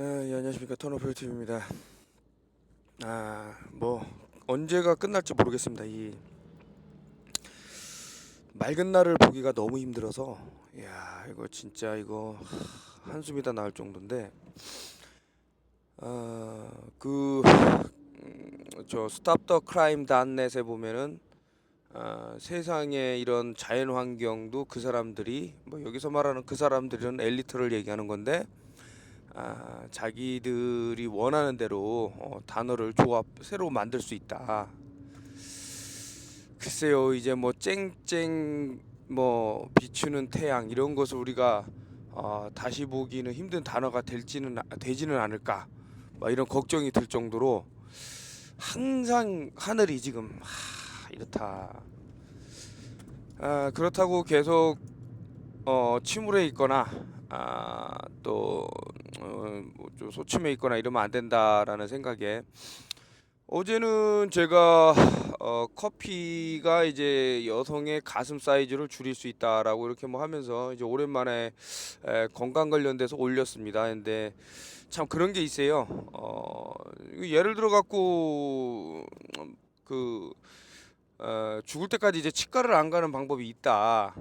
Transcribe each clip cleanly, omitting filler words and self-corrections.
예, 안녕하십니까, 턴오프유튜브입니다. 뭐 언제가 끝날지 모르겠습니다. 이 맑은 날을 보기가 너무 힘들어서, 야, 이거 진짜 이거 한숨이 다 나올 정도인데, 그 저 스탑 더 크라임 단넷에 보면은 세상의 이런 자연 환경도 그 사람들이, 뭐 여기서 말하는 그 사람들은 엘리트를 얘기하는 건데, 자기들이 원하는 대로 단어를 새로 만들 수 있다. 글쎄요, 이제 뭐 쨍쨍 뭐 비추는 태양 이런 것을 우리가 다시 보기는 힘든 단어가 되지는 않을까, 막 이런 걱정이 들 정도로 항상 하늘이 지금 이렇다. 그렇다고 계속 침울해 있거나 또 뭐좀 소침해 있거나 이러면 안 된다라는 생각에, 어제는 제가 커피가 이제 여성의 가슴 사이즈를 줄일 수 있다라고 이렇게 뭐 하면서 이제 오랜만에 건강 관련돼서 올렸습니다. 근데 참 그런 게 있어요. 예를 들어 갖고 그 죽을 때까지 이제 치과를 안 가는 방법이 있다.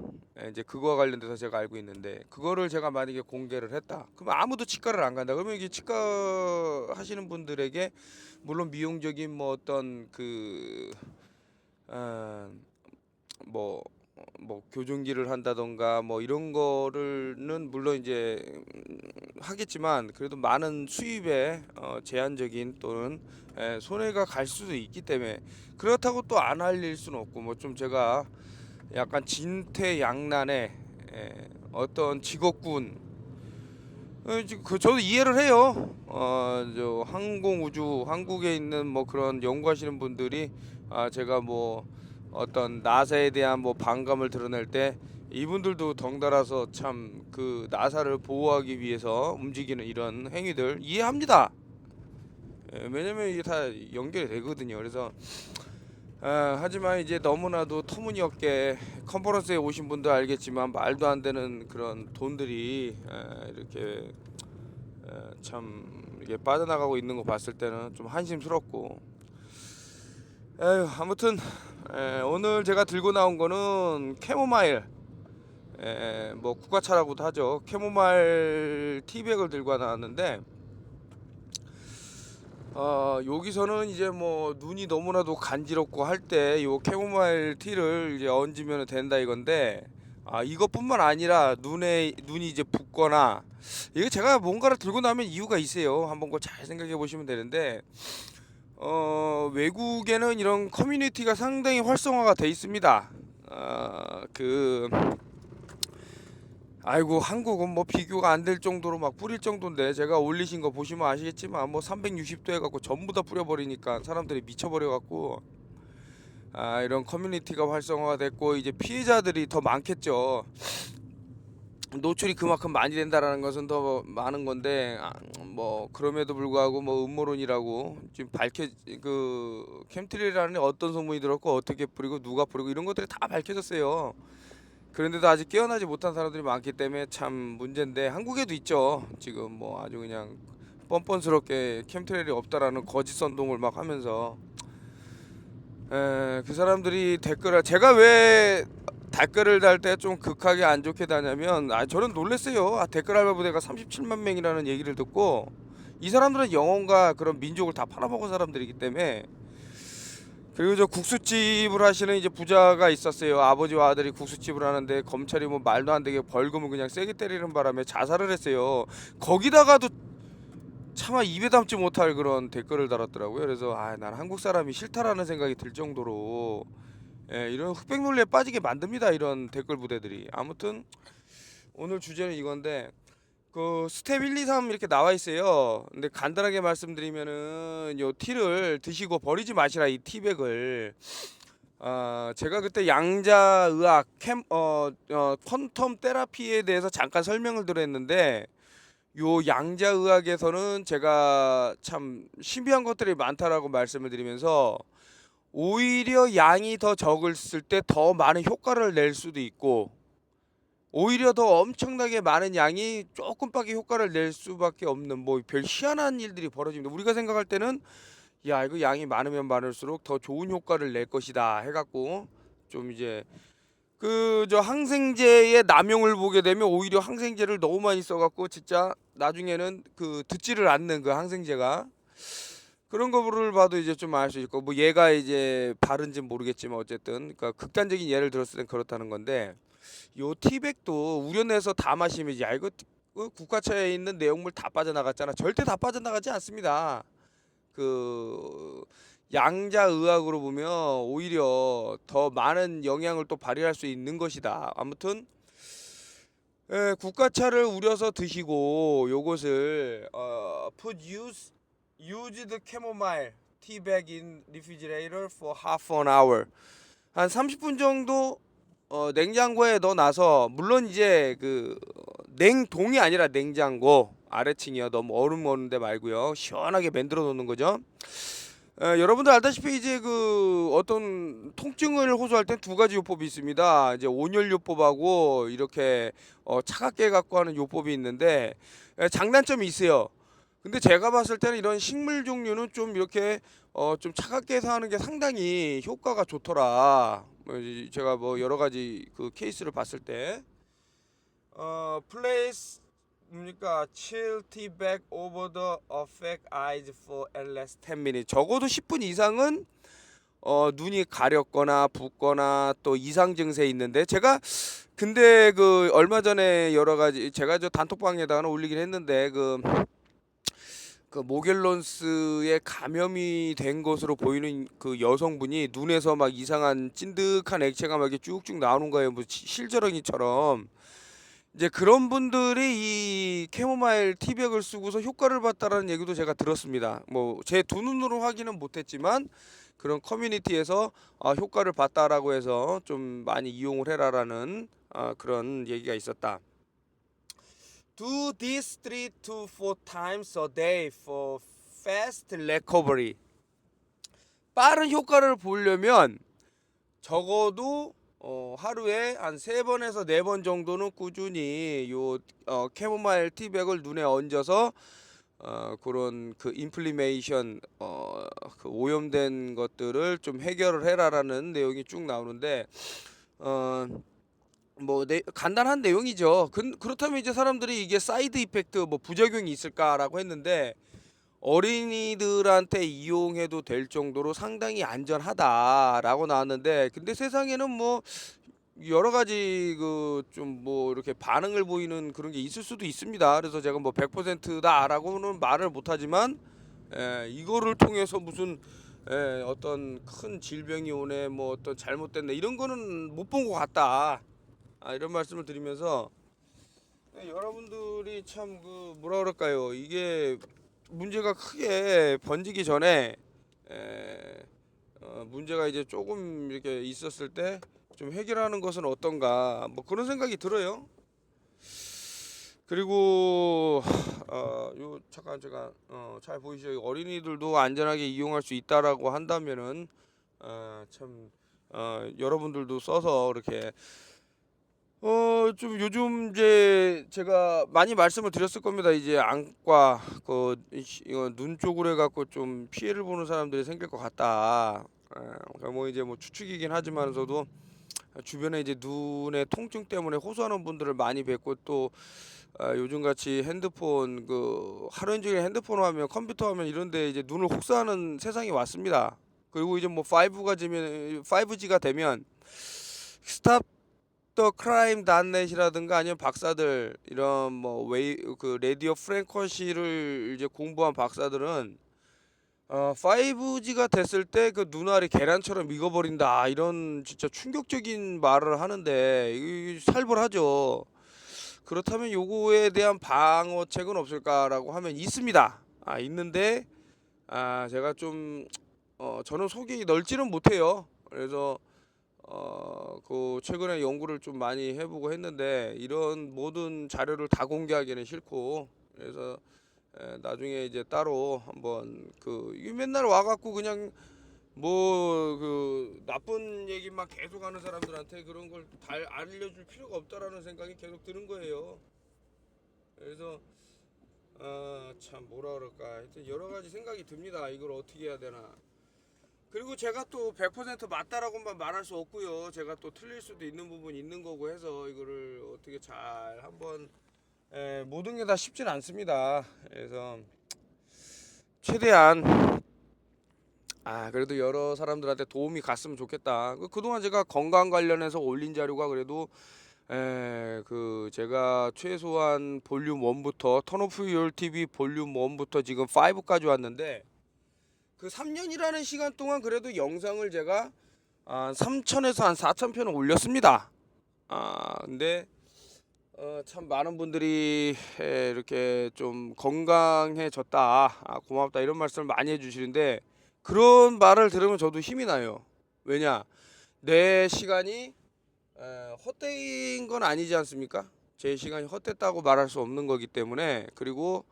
이제 그거와 관련돼서 제가 알고 있는데, 그거를 제가 만약에 공개를 했다. 그러면 아무도 치과를 안 간다. 그러면 이게 치과 하시는 분들에게 물론 미용적인 뭐 어떤 어, 뭐, 뭐 교정기를 한다던가 뭐 이런 거를는 물론 이제 하겠지만, 그래도 많은 수입에 제한적인 또는 손해가 갈 수도 있기 때문에, 그렇다고 또 안 알릴 수는 없고, 뭐 좀 제가 약간 진퇴양난의 어떤 직업군, 저도 이해를 해요. 저 항공우주 한국에 있는 뭐 그런 연구하시는 분들이, 제가 뭐 어떤 나사에 대한 뭐 반감을 드러낼 때 이분들도 덩달아서 참 그 나사를 보호하기 위해서 움직이는 이런 행위들 이해합니다. 왜냐면 이게 다 연결이 되거든요. 그래서 하지만 이제 너무나도 터무니없게, 컨퍼런스에 오신 분도 알겠지만 말도 안 되는 그런 돈들이 이렇게 참 이게 빠져나가고 있는 거 봤을 때는 좀 한심스럽고, 아무튼 오늘 제가 들고 나온 거는 캐모마일, 뭐 국화차라고도 하죠. 캐모마일 티백을 들고 나왔는데, 여기서는 이제 뭐 눈이 너무나도 간지럽고 할 때 요 캐모마일 티를 이제 얹으면 된다 이건데, 이것뿐만 아니라 눈이 이제 붓거나, 이게 제가 뭔가를 들고 나면 이유가 있어요. 한번 그거 잘 생각해 보시면 되는데, 외국에는 이런 커뮤니티가 상당히 활성화가 돼 있습니다. 아이고, 한국은 뭐 비교가 안 될 정도로 막 뿌릴 정도인데, 제가 올리신 거 보시면 아시겠지만 뭐 360도 해갖고 전부 다 뿌려버리니까 사람들이 미쳐버려갖고, 이런 커뮤니티가 활성화가 됐고, 이제 피해자들이 더 많겠죠. 노출이 그만큼 많이 된다라는 것은 더 많은 건데, 뭐 그럼에도 불구하고 뭐 음모론이라고 지금 그 캠트리라는 어떤 소문이 들었고 어떻게 뿌리고 누가 뿌리고 이런 것들이 다 밝혀졌어요. 그런데도 아직 깨어나지 못한 사람들이 많기 때문에 참 문제인데, 한국에도 있죠. 지금 뭐 아주 그냥 뻔뻔스럽게 캠트레일이 없다라는 거짓 선동을 막 하면서, 그 사람들이 제가 왜 댓글을 달 때 좀 극하게 안 좋게 다냐면, 저는 놀랬어요. 댓글 알바 부대가 37만 명이라는 얘기를 듣고, 이 사람들은 영혼과 그런 민족을 다 팔아먹은 사람들이기 때문에. 그리고 저 국수집을 하시는 이제 부자가 있었어요. 아버지와 아들이 국수집을 하는데 검찰이 뭐 말도 안 되게 벌금을 그냥 세게 때리는 바람에 자살을 했어요. 거기다가도 차마 입에 담지 못할 그런 댓글을 달았더라고요. 그래서 난 한국 사람이 싫다라는 생각이 들 정도로, 이런 흑백 논리에 빠지게 만듭니다. 이런 댓글 부대들이. 아무튼 오늘 주제는 이건데, 그 스텝 1, 2, 3 이렇게 나와 있어요. 근데 간단하게 말씀드리면은, 요 티를 드시고 버리지 마시라, 이 티백을. 제가 그때 양자의학 퀀텀 테라피에 대해서 잠깐 설명을 드렸는데, 요 양자의학에서는 제가 참 신비한 것들이 많다라고 말씀을 드리면서, 오히려 양이 더 적을 때 더 많은 효과를 낼 수도 있고, 오히려 더 엄청나게 많은 양이 조금밖에 효과를 낼 수밖에 없는 뭐 별 희한한 일들이 벌어집니다. 우리가 생각할 때는 야 이거 양이 많으면 많을수록 더 좋은 효과를 낼 것이다 해갖고 좀 이제 그 저 항생제의 남용을 보게 되면 오히려 항생제를 너무 많이 써갖고 진짜 나중에는 그 듣지를 않는 그 항생제가 그런 거를 봐도 이제 좀 알 수 있고 뭐 얘가 이제 바른지 모르겠지만 어쨌든 그러니까 극단적인 예를 들었을 땐 그렇다는 건데 요 티백도 우려내서 다 마시면 야 이거 국화차에 있는 내용물 다 빠져나갔잖아. 절대 다 빠져나가지 않습니다. 그 양자의학으로 보면 오히려 더 많은 영향을 또 발휘할 수 있는 것이다. 아무튼 국화차를 우려서 드시고 요것을 put used chamomile tea bag in refrigerator for half an hour 한 30분 정도 냉장고에 넣어놔서 물론 이제 그 냉동이 아니라 냉장고 아래층이요. 너무 얼음 먹는 데 말고요. 시원하게 만들어 놓는 거죠. 여러분들 알다시피 이제 그 어떤 통증을 호소할 땐 두 가지 요법이 있습니다. 이제 온열 요법하고 이렇게 차갑게 갖고 하는 요법이 있는데 장단점이 있어요. 근데 제가 봤을 때는 이런 식물 종류는 좀 이렇게 좀 차갑게 해서 하는 게 상당히 효과가 좋더라. 제가 뭐 여러 가지 그 케이스를 봤을 때 place 뭡니까 chill tea bag over the affect eyes for at least 10 minutes 적어도 10분 이상은 눈이 가렵거나 붓거나 또 이상 증세 있는데 제가 근데 그 얼마 전에 여러 가지 제가 저 단톡방에다가 올리긴 했는데 그 모겔론스에 감염이 된 것으로 보이는 그 여성분이 눈에서 막 이상한 찐득한 액체가 막 이렇게 쭉쭉 나오는 거예요. 뭐 실저렁이처럼. 이제 그런 분들이 이 캐모마일 티백을 쓰고서 효과를 봤다라는 얘기도 제가 들었습니다. 뭐 제 두 눈으로 확인은 못했지만 그런 커뮤니티에서 효과를 봤다라고 해서 좀 많이 이용을 해라라는 그런 얘기가 있었다. Do this 3 to 4 times a day for fast recovery. 빠른 효과를 보려면 적어도 하루에 한 3번에서 4번 정도는 꾸준히 요 캐모마일 티백을 눈에 얹어서 그런 그 인플리메이션 그 오염된 것들을 좀 해결을 해라라는 내용이 쭉 나오는데 뭐 간단한 내용이죠. 그렇다면 이제 사람들이 이게 사이드 이펙트 뭐 부작용이 있을까라고 했는데 어린이들한테 이용해도 될 정도로 상당히 안전하다라고 나왔는데 근데 세상에는 뭐 여러 가지 그 좀 뭐 이렇게 반응을 보이는 그런 게 있을 수도 있습니다. 그래서 제가 뭐 100%다라고는 말을 못하지만 이거를 통해서 무슨 어떤 큰 질병이 오네 뭐 어떤 잘못됐네 이런 거는 못 본 것 같다. 이런 말씀을 드리면서 여러분들이 참 그 뭐라 그럴까요? 이게 문제가 크게 번지기 전에 문제가 이제 조금 이렇게 있었을 때 좀 해결하는 것은 어떤가 뭐 그런 생각이 들어요. 그리고 요 잠깐 제가 잘 보이시죠? 어린이들도 안전하게 이용할 수 있다라고 한다면은 참 여러분들도 써서 이렇게 좀 요즘 이제 제가 많이 말씀을 드렸을 겁니다. 이제 안과 이거 눈 쪽으로 해갖고 좀 피해를 보는 사람들이 생길 것 같다. 그러니까 뭐 이제 뭐 추측이긴 하지만서도 주변에 이제 눈의 통증 때문에 호소하는 분들을 많이 뵙고 또 요즘 같이 핸드폰 그 하루 종일 핸드폰 화면, 컴퓨터 화면 이런데 이제 눈을 혹사하는 세상이 왔습니다. 그리고 이제 뭐 5G가 되면 스탑 더 크라임 닷넷이라든가 아니면 박사들 이런 뭐 그 레디오 프랭커시를 이제 공부한 박사들은 5G가 됐을 때 그 눈알이 계란처럼 익어버린다 이런 진짜 충격적인 말을 하는데 이게 살벌하죠. 그렇다면 요거에 대한 방어책은 없을까라고 하면 있습니다. 있는데 제가 좀 저는 속이 넓지는 못해요. 그래서 그 최근에 연구를 좀 많이 해보고 했는데 이런 모든 자료를 다 공개하기는 싫고 그래서 나중에 이제 따로 한번 이게 맨날 와갖고 그냥 뭐 그 나쁜 얘기만 계속 하는 사람들한테 그런 걸 다 알려줄 필요가 없다라는 생각이 계속 드는 거예요. 그래서 참 뭐라 그럴까 하여튼 여러 가지 생각이 듭니다. 이걸 어떻게 해야 되나. 그리고 제가 또 100% 맞다라고만 말할 수 없고요. 제가 또 틀릴 수도 있는 부분이 있는 거고 해서 이거를 어떻게 잘 한번 모든 게 다 쉽진 않습니다. 그래서 최대한 그래도 여러 사람들한테 도움이 갔으면 좋겠다. 그동안 제가 건강 관련해서 올린 자료가 그래도 그 제가 최소한 볼륨 1부터 턴오프 유얼 TV 볼륨 1부터 지금 5까지 왔는데 그 3년이라는 시간 동안 그래도 영상을 제가 3천에서 한 4천 편을 올렸습니다. 근데 참 많은 분들이 이렇게 좀 건강해졌다, 고맙다 이런 말씀을 많이 해주시는데 그런 말을 들으면 저도 힘이 나요. 왜냐, 내 시간이 헛되인 건 아니지 않습니까? 제 시간이 헛됐다고 말할 수 없는 거기 때문에. 그리고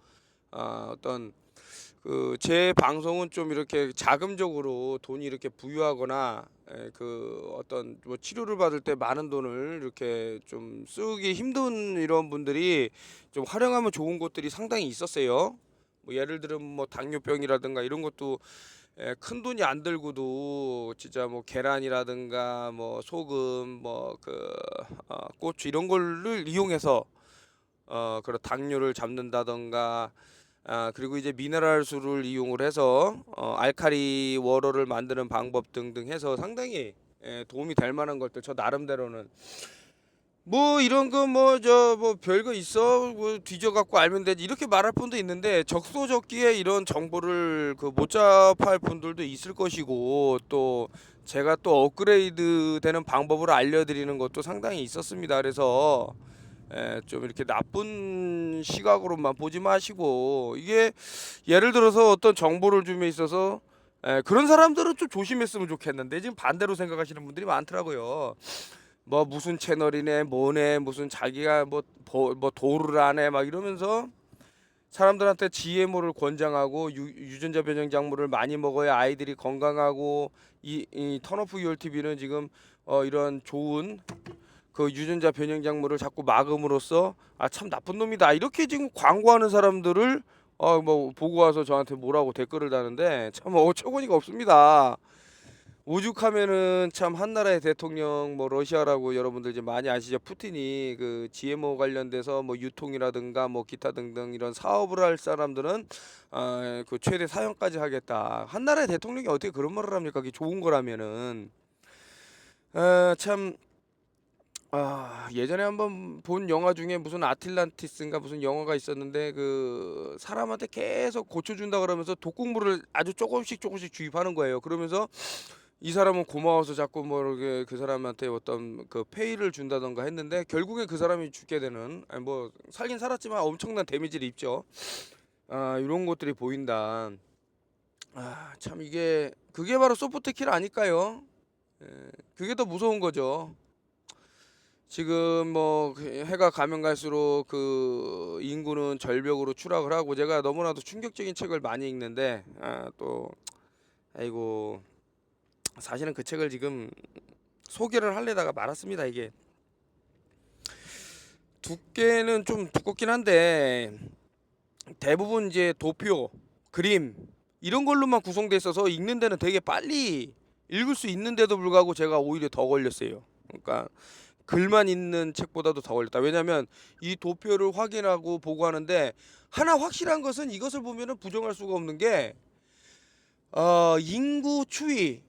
어떤 그 제 방송은 좀 이렇게 자금적으로 돈이 이렇게 부유하거나 그 어떤 뭐 치료를 받을 때 많은 돈을 이렇게 좀 쓰기 힘든 이런 분들이 좀 활용하면 좋은 곳들이 상당히 있었어요. 뭐 예를 들면 뭐 당뇨병이라든가 이런 것도 큰 돈이 안 들고도 진짜 뭐 계란이라든가 뭐 소금 뭐 그 고추 이런 거를 이용해서 그런 당뇨를 잡는다던가 그리고 이제 미네랄 수를 이용을 해서 알칼리 워러를 만드는 방법 등등 해서 상당히 도움이 될 만한 것들 저 나름대로는 뭐 이런 거 뭐 저 뭐 별거 있어 뭐 뒤져 갖고 알면 되지 이렇게 말할 분도 있는데 적소적기에 이런 정보를 그 못 잡할 분들도 있을 것이고 또 제가 또 업그레이드 되는 방법을 알려드리는 것도 상당히 있었습니다. 그래서 좀 이렇게 나쁜 시각으로만 보지 마시고 이게 예를 들어서 어떤 정보를 줌에 있어서 그런 사람들은 좀 조심했으면 좋겠는데 지금 반대로 생각하시는 분들이 많더라고요. 뭐 무슨 채널이네 뭐네 무슨 자기가 뭐 도를 안해 막 이러면서 사람들한테 GMO를 권장하고 유전자 변형 작물을 많이 먹어야 아이들이 건강하고 이 턴오프 유얼 TV는 지금 이런 좋은 그 유전자 변형 작물을 자꾸 막음으로써 참 나쁜 놈이다 이렇게 지금 광고하는 사람들을 뭐 보고 와서 저한테 뭐라고 댓글을 다는데 참 어처구니가 없습니다. 오죽하면은 참 한나라의 대통령 뭐 러시아라고 여러분들 이제 많이 아시죠? 푸틴이 그 GMO 관련돼서 뭐 유통이라든가 뭐 기타 등등 이런 사업을 할 사람들은 그 최대 사형까지 하겠다. 한나라의 대통령이 어떻게 그런 말을 합니까? 그게 좋은 거라면은 참 예전에 한번 본 영화 중에 무슨 아틀란티스인가 무슨 영화가 있었는데 그 사람한테 계속 고쳐준다 그러면서 독극물을 아주 조금씩 조금씩 주입하는 거예요. 그러면서 이 사람은 고마워서 자꾸 뭐 이렇게 그 사람한테 어떤 그 페이를 준다던가 했는데 결국에 그 사람이 죽게 되는 뭐 살긴 살았지만 엄청난 데미지를 입죠. 이런 것들이 보인다. 참 이게 그게 바로 소프트킬 아닐까요? 그게 더 무서운 거죠. 지금 뭐 해가 가면 갈수록 그 인구는 절벽으로 추락을 하고 제가 너무나도 충격적인 책을 많이 읽는데 또 아이고 사실은 그 책을 지금 소개를 하려다가 말았습니다. 이게 두께는 좀 두껍긴 한데 대부분 이제 도표, 그림 이런 걸로만 구성돼 있어서 읽는 데는 되게 빨리 읽을 수 있는데도 불구하고 제가 오히려 더 걸렸어요. 그러니까 글만 있는 책보다도 더 걸렸다. 왜냐하면 이 도표를 확인하고 보고 하는데 하나 확실한 것은 이것을 보면은 부정할 수가 없는 게 인구 추이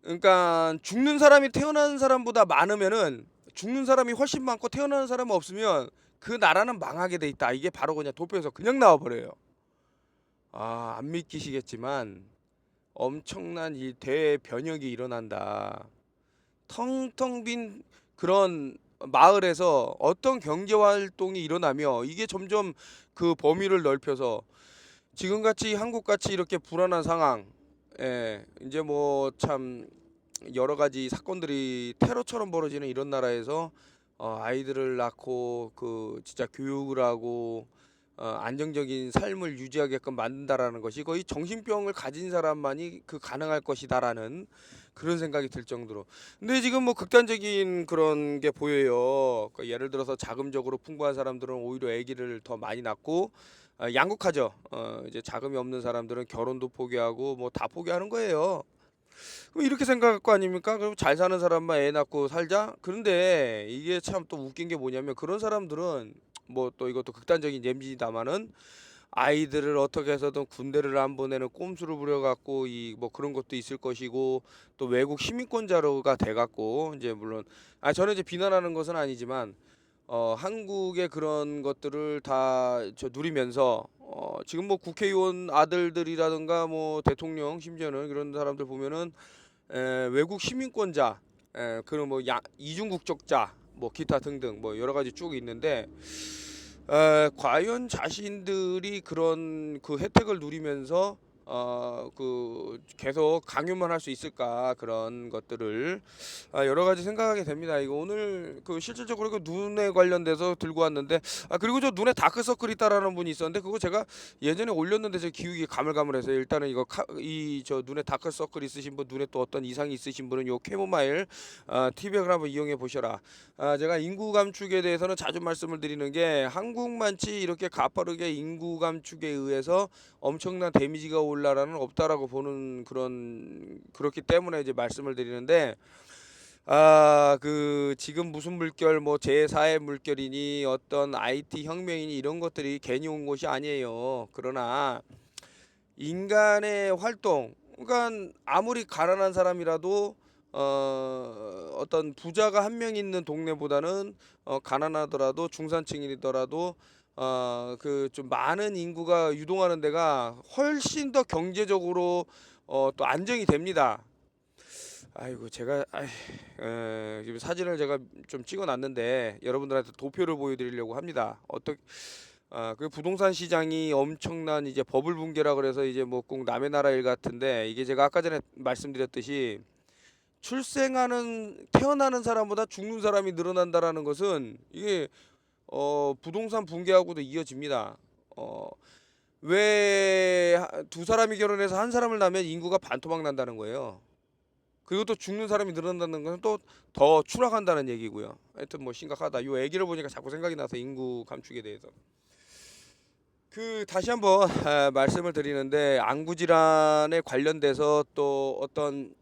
그러니까 죽는 사람이 태어나는 사람보다 많으면은 죽는 사람이 훨씬 많고 태어나는 사람이 없으면 그 나라는 망하게 돼 있다. 이게 바로 그냥 도표에서 그냥 나와 버려요. 안 믿기시겠지만 엄청난 이 대변혁이 일어난다. 텅텅 빈 그런 마을에서 어떤 경제 활동이 일어나며 이게 점점 그 범위를 넓혀서 지금같이 한국같이 이렇게 불안한 상황 이제 뭐 참 여러 가지 사건들이 테러처럼 벌어지는 이런 나라에서 아이들을 낳고 그 진짜 교육을 하고 안정적인 삶을 유지하게끔 만든다라는 것이 거의 정신병을 가진 사람만이 가능할 것이다라는 그런 생각이 들 정도로. 근데 지금 뭐 극단적인 그런 게 보여요. 예를 들어서 자금적으로 풍부한 사람들은 오히려 아기를 더 많이 낳고, 양극화죠. 이제 자금이 없는 사람들은 결혼도 포기하고 뭐 다 포기하는 거예요. 그럼 이렇게 생각할 거 아닙니까? 그럼 잘 사는 사람만 애 낳고 살자? 그런데 이게 참 또 웃긴 게 뭐냐면, 그런 사람들은 뭐 또 이것도 극단적인 예입니다마는 아이들을 어떻게 해서든 군대를 안 보내는 꼼수를 부려갖고 이 뭐 그런 것도 있을 것이고, 또 외국 시민권자로가 돼갖고, 이제 물론 저는 이제 비난하는 것은 아니지만 한국의 그런 것들을 다 누리면서 지금 뭐 국회의원 아들들이라든가 뭐 대통령, 심지어는 그런 사람들 보면은 외국 시민권자, 그런 뭐 이중 국적자, 뭐 기타 등등 뭐 여러 가지 쭉 있는데, 과연 자신들이 그런 그 혜택을 누리면서 계속 강요만 할 수 있을까, 그런 것들을 여러 가지 생각하게 됩니다. 이거 오늘 실질적으로 눈에 관련돼서 들고 왔는데, 그리고 저 눈에 다크서클 있다라는 분이 있었는데, 그거 제가 예전에 올렸는데 제 기억이 가물가물해서, 일단은 이거 이 저 눈에 다크서클 있으신 분, 눈에 또 어떤 이상이 있으신 분은 요 캐모마일 티백을 한번 이용해 보셔라. 제가 인구 감축에 대해서는 자주 말씀을 드리는 게, 한국만치 이렇게 가파르게 인구 감축에 의해서 엄청난 데미지가 올 나라는 없다라고 보는 그렇기 때문에 이제 말씀을 드리는데, 지금 무슨 물결, 뭐 제4의 물결이니 어떤 IT 혁명이니 이런 것들이 괜히 온 것이 아니에요. 그러나 인간의 활동, 그러니까 아무리 가난한 사람이라도 어떤 부자가 한 명 있는 동네보다는 가난하더라도 중산층이더라도 좀 많은 인구가 유동하는 데가 훨씬 더 경제적으로 또 안정이 됩니다. 아이고 제가 지금 사진을 제가 좀 찍어놨는데 여러분들한테 도표를 보여드리려고 합니다. 그 부동산 시장이 엄청난 이제 버블 붕괴라 그래서 이제 뭐 꼭 남의 나라 일 같은데, 이게 제가 아까 전에 말씀드렸듯이 태어나는 사람보다 죽는 사람이 늘어난다라는 것은, 이게 부동산 붕괴하고도 이어집니다. 왜 두 사람이 결혼해서 한 사람을 낳으면 인구가 반토막 난다는 거예요. 그리고 또 죽는 사람이 늘어난다는 것은 또 더 추락한다는 얘기고요. 하여튼 뭐 심각하다. 요 얘기를 보니까 자꾸 생각이 나서, 인구 감축에 대해서. 다시 한번 말씀을 드리는데, 안구 질환에 관련돼서 또 어떤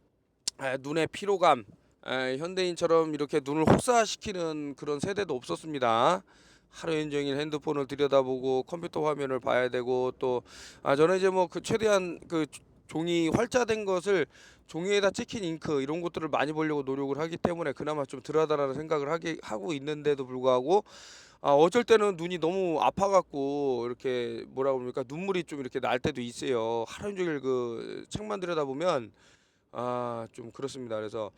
눈의 피로감, 현대인처럼 이렇게 눈을 혹사시키는 그런 세대도 없었습니다. 하루 종일 핸드폰을 들여다보고 컴퓨터 화면을 봐야 되고, 또 저는 이제 뭐 최대한 종이 활자된 것을, 종이에다 찍힌 잉크 이런 것들을 많이 보려고 노력을 하기 때문에 그나마 좀 덜하다라는 생각을 하고 있는데도 불구하고, 어쩔 때는 눈이 너무 아파갖고 이렇게 뭐라 그럽니까, 눈물이 좀 이렇게 날 때도 있어요. 하루 종일 책만 들여다보면 좀 그렇습니다. 그래서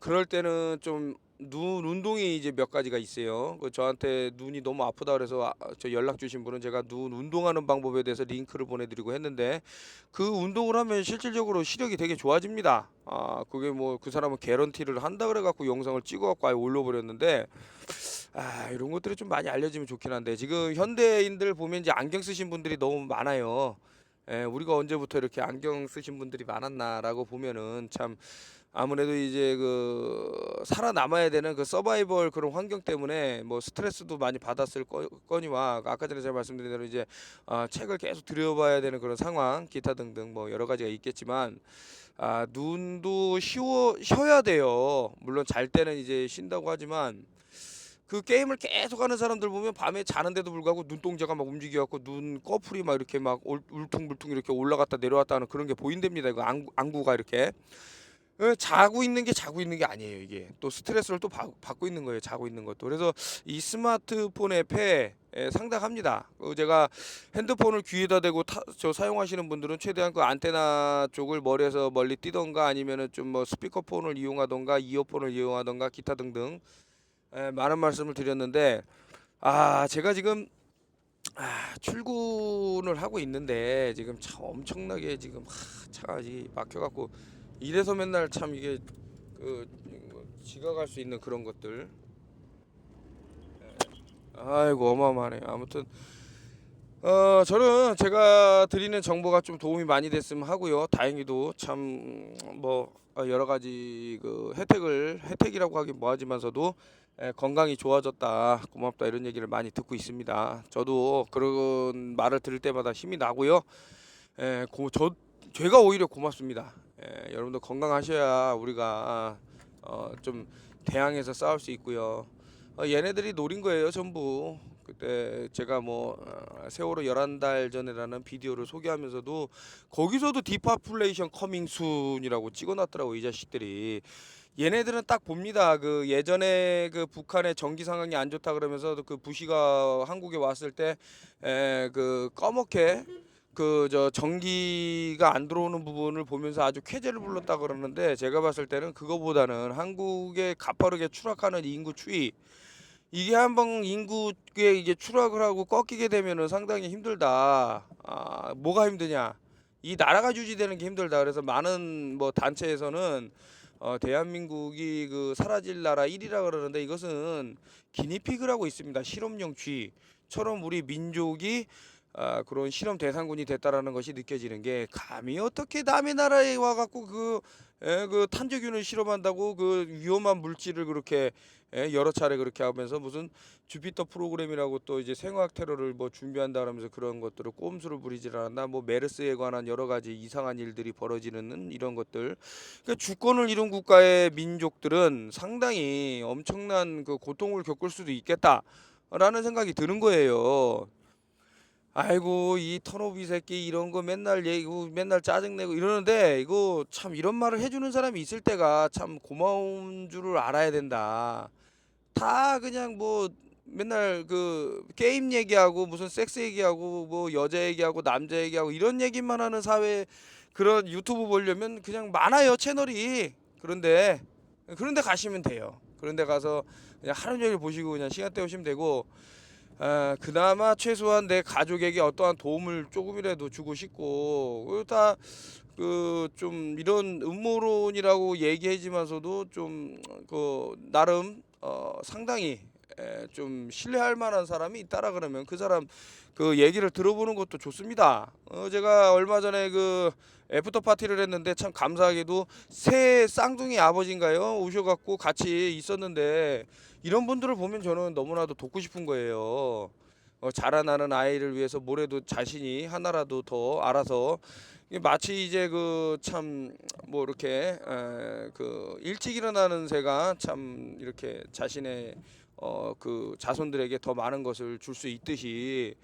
그럴 때는 좀 눈 운동이 이제 몇 가지가 있어요. 저한테 눈이 너무 아프다 그래서 저 연락 주신 분은 제가 눈 운동하는 방법에 대해서 링크를 보내드리고 했는데, 그 운동을 하면 실질적으로 시력이 되게 좋아집니다. 그게 뭐 그 사람은 개런티를 한다 그래갖고 영상을 찍어갖고 아예 올려버렸는데, 이런 것들이 좀 많이 알려지면 좋긴 한데, 지금 현대인들 보면 이제 안경 쓰신 분들이 너무 많아요. 우리가 언제부터 이렇게 안경 쓰신 분들이 많았나라고 보면은, 참 아무래도 이제 살아남아야 되는 서바이벌 그런 환경 때문에 뭐 스트레스도 많이 받았을 거니와, 아까 전에 제가 말씀드린 대로 이제 책을 계속 들여봐야 되는 그런 상황, 기타 등등 뭐 여러 가지가 있겠지만, 눈도 쉬어야 돼요. 물론 잘 때는 이제 쉰다고 하지만, 게임을 계속 하는 사람들 보면 밤에 자는데도 불구하고 눈동자가 막 움직여갖고 눈 꺼풀이 막 이렇게 막 울퉁불퉁 이렇게 올라갔다 내려왔다 하는 그런 게 보인답니다. 이거 안구가 이렇게 자고 있는 게 아니에요. 이게 또 스트레스를 또 받고 있는 거예요. 자고 있는 것도. 그래서 이 스마트폰의 폐 상당합니다. 제가 핸드폰을 귀에다 대고 사용하시는 분들은 최대한 안테나 쪽을 머리에서 멀리 띄던가, 아니면은 좀 뭐 스피커폰을 이용하던가 이어폰을 이용하던가 기타 등등 많은 말씀을 드렸는데, 제가 지금 출근을 하고 있는데, 지금 차 엄청나게 지금 차가 막혀갖고, 이래서 맨날 참 이게 지각할 수 있는 그런 것들. 아이고 어마어마하네. 아무튼 저는 제가 드리는 정보가 좀 도움이 많이 됐으면 하고요. 다행히도 참 뭐 여러 가지 그 혜택이라고 하긴 뭐하지만서도 건강이 좋아졌다, 고맙다 이런 얘기를 많이 듣고 있습니다. 저도 그런 말을 들을 때마다 힘이 나고요. 제가 오히려 고맙습니다. 여러분들 건강하셔야 우리가 좀 대항해서 싸울 수 있고요. 얘네들이 노린 거예요, 전부. 그때 제가 뭐 세월호 11달 전에라는 비디오를 소개하면서도 거기서도 디파플레이션 커밍 순이라고 찍어놨더라고, 이 자식들이. 얘네들은 딱 봅니다. 그 예전에 그 북한의 정기 상황이 안 좋다 그러면서 그 부시가 한국에 왔을 때 그 꺼멓게 그 저 전기가 안 들어오는 부분을 보면서 아주 쾌재를 불렀다 그러는데, 제가 봤을 때는 그거보다는 한국의 가파르게 추락하는 인구 추이, 이게 한번 인구에 이게 추락을 하고 꺾이게 되면은 상당히 힘들다. 뭐가 힘드냐? 이 나라가 유지되는 게 힘들다. 그래서 많은 뭐 단체에서는 대한민국이 그 사라질 나라 1위라 그러는데, 이것은 기니피그라고 있습니다. 실험용 쥐처럼 우리 민족이 그런 실험 대상군이 됐다라는 것이 느껴지는 게, 감히 어떻게 남의 나라에 와갖고 그 탄저균을 실험한다고 그 위험한 물질을 그렇게 여러 차례 그렇게 하면서 무슨 주피터 프로그램이라고 또 이제 생화학 테러를 뭐 준비한다 그러면서 그런 것들을 꼼수를 부리질 않았나, 뭐 메르스에 관한 여러 가지 이상한 일들이 벌어지는 이런 것들. 그러니까 주권을 이룬 국가의 민족들은 상당히 엄청난 그 고통을 겪을 수도 있겠다라는 생각이 드는 거예요. 아이고, 이 턴오비 새끼 이런 거 맨날 얘기고 맨날 짜증내고 이러는데, 이거 참 이런 말을 해주는 사람이 있을 때가 참 고마운 줄을 알아야 된다. 다 그냥 뭐 맨날 그 게임 얘기하고 무슨 섹스 얘기하고 뭐 여자 얘기하고 남자 얘기하고 이런 얘기만 하는 사회, 그런 유튜브 보려면 그냥 많아요, 채널이. 그런데 가시면 돼요. 그런데 가서 그냥 하루 종일 보시고 그냥 시간 때우시면 되고, 그나마 최소한 내 가족에게 어떠한 도움을 조금이라도 주고 싶고, 그리고 다 그 좀 이런 음모론이라고 얘기하지만서도 좀 그 나름 상당히 좀 신뢰할 만한 사람이 있다라 그러면 그 사람 그 얘기를 들어보는 것도 좋습니다. 제가 얼마 전에 그 애프터 파티를 했는데 참 감사하게도 새 쌍둥이 아버지인가요? 오셔갖고 같이 있었는데, 이런 분들을 보면 저는 너무나도 돕고 싶은 거예요. 자라나는 아이를 위해서 뭐래도 자신이 하나라도 더 알아서, 이게 마치 이제 그 참 뭐 이렇게 그 일찍 일어나는 새가 참 이렇게 자신의 그 자손들에게 더 많은 것을 줄 수 있듯이,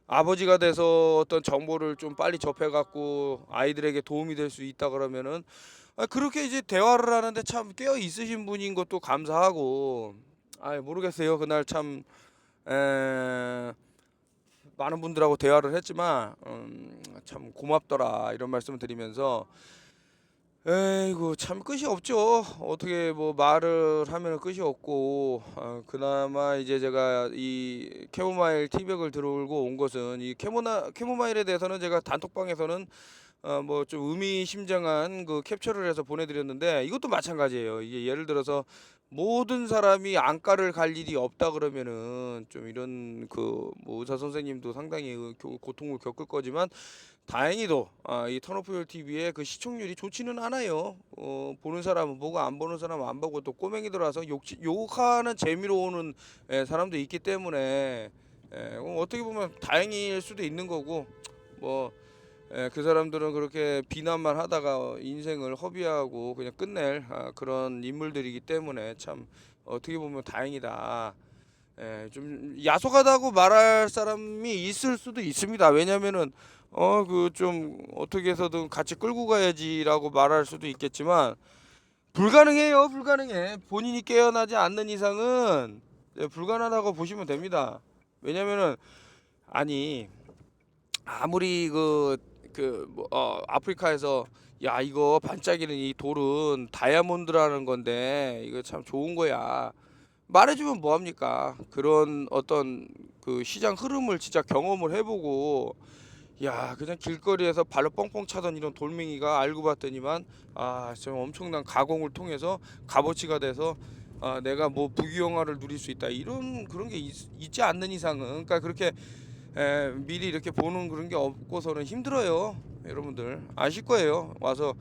아버지가 돼서 어떤 정보를 좀 빨리 접해갖고 아이들에게 도움이 될 수 있다 그러면은, 그렇게 이제 대화를 하는데 참 깨어 있으신 분인 것도 감사하고. 모르겠어요. 그날 참 에, 많은 분들하고 대화를 했지만 참 고맙더라 이런 말씀을 드리면서, 에이구 참 끝이 없죠. 어떻게 뭐 말을 하면 끝이 없고, 그나마 이제 제가 이 캐모마일 티백을 들어올고 온 것은, 이 캐모마일에 대해서는 제가 단톡방에서는 뭐 좀 의미심장한 그 캡처를 해서 보내드렸는데, 이것도 마찬가지예요. 이게 예를 들어서 모든 사람이 안과를 갈 일이 없다 그러면은 좀 이런 그 뭐 의사 선생님도 상당히 고통을 겪을 거지만, 다행히도 이 턴오프열 TV의 그 시청률이 좋지는 않아요. 보는 사람은 보고 안 보는 사람은 안 보고, 또 꼬맹이들어서 욕하는 재미로 오는 사람도 있기 때문에, 어떻게 보면 다행일 수도 있는 거고, 뭐 그 사람들은 그렇게 비난만 하다가 인생을 허비하고 그냥 끝낼 그런 인물들이기 때문에 참 어떻게 보면 다행이다. 좀 야속하다고 말할 사람이 있을 수도 있습니다. 왜냐면은 그 좀 어떻게 해서든 같이 끌고 가야지라고 말할 수도 있겠지만, 불가능해요. 불가능해. 본인이 깨어나지 않는 이상은 불가능하다고 보시면 됩니다. 왜냐면은 아니, 아무리 아프리카에서 야 이거 반짝이는 이 돌은 다이아몬드라는 건데 이거 참 좋은 거야 말해주면 뭐합니까? 그런 어떤 그 시장 흐름을 진짜 경험을 해보고, 야 그냥 길거리에서 발로 뻥뻥 차던 이런 돌멩이가 알고 봤더니만 좀 엄청난 가공을 통해서 값어치가 돼서 내가 뭐 부귀영화를 누릴 수 있다, 이런 그런 게 있지 않는 이상은, 그러니까 그렇게 미리 이렇게 보는 그런 게 없고서는 힘들어요. 여러분들 아실 거예요. 와서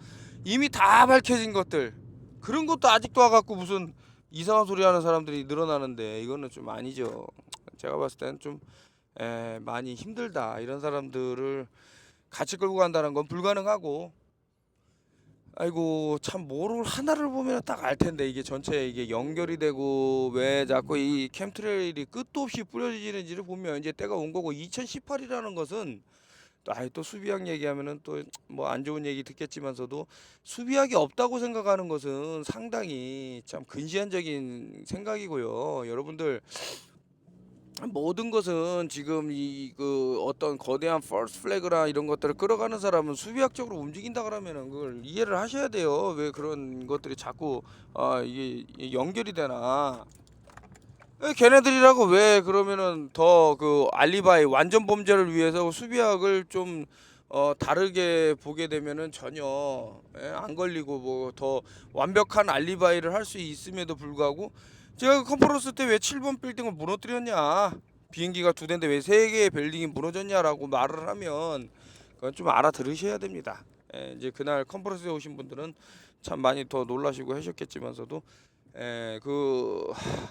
이미 다 밝혀진 것들 그런 것도 아직도 와갖고 무슨 이상한 소리 하는 사람들이 늘어나는데 이거는 좀 아니죠. 제가 봤을 때는 좀 많이 힘들다. 이런 사람들을 같이 끌고 간다는 건 불가능하고, 아이고 참 뭐를 하나를 보면 딱 알 텐데 이게 전체 이게 연결이 되고 왜 자꾸 이 캠트레일이 끝도 없이 뿌려지는지를 보면 이제 때가 온 거고, 2018이라는 것은 또 아이 또 수비학 얘기하면은 또 뭐 안 좋은 얘기 듣겠지만서도 수비학이 없다고 생각하는 것은 상당히 참 근시안적인 생각이고요. 여러분들 모든 것은 지금 이 그 어떤 거대한 퍼스트 플래그나 이런 것들을 끌어가는 사람은 수비학적으로 움직인다 그러면은 그걸 이해를 하셔야 돼요. 왜 그런 것들이 자꾸 이게 연결이 되나? 걔네들이라고 왜 그러면은 더 그 알리바이 완전 범죄를 위해서 수비학을 좀 다르게 보게 되면은 전혀 안 걸리고 뭐 더 완벽한 알리바이를 할 수 있음에도 불구하고, 제가 그 컨퍼런스 때 왜 7번 빌딩을 무너뜨렸냐, 비행기가 2대인데 왜 3개의 빌딩이 무너졌냐라고 말을 하면 그건 좀 알아들으셔야 됩니다. 이제 그날 컨퍼런스에 오신 분들은 참 많이 더 놀라시고 하셨겠지만서도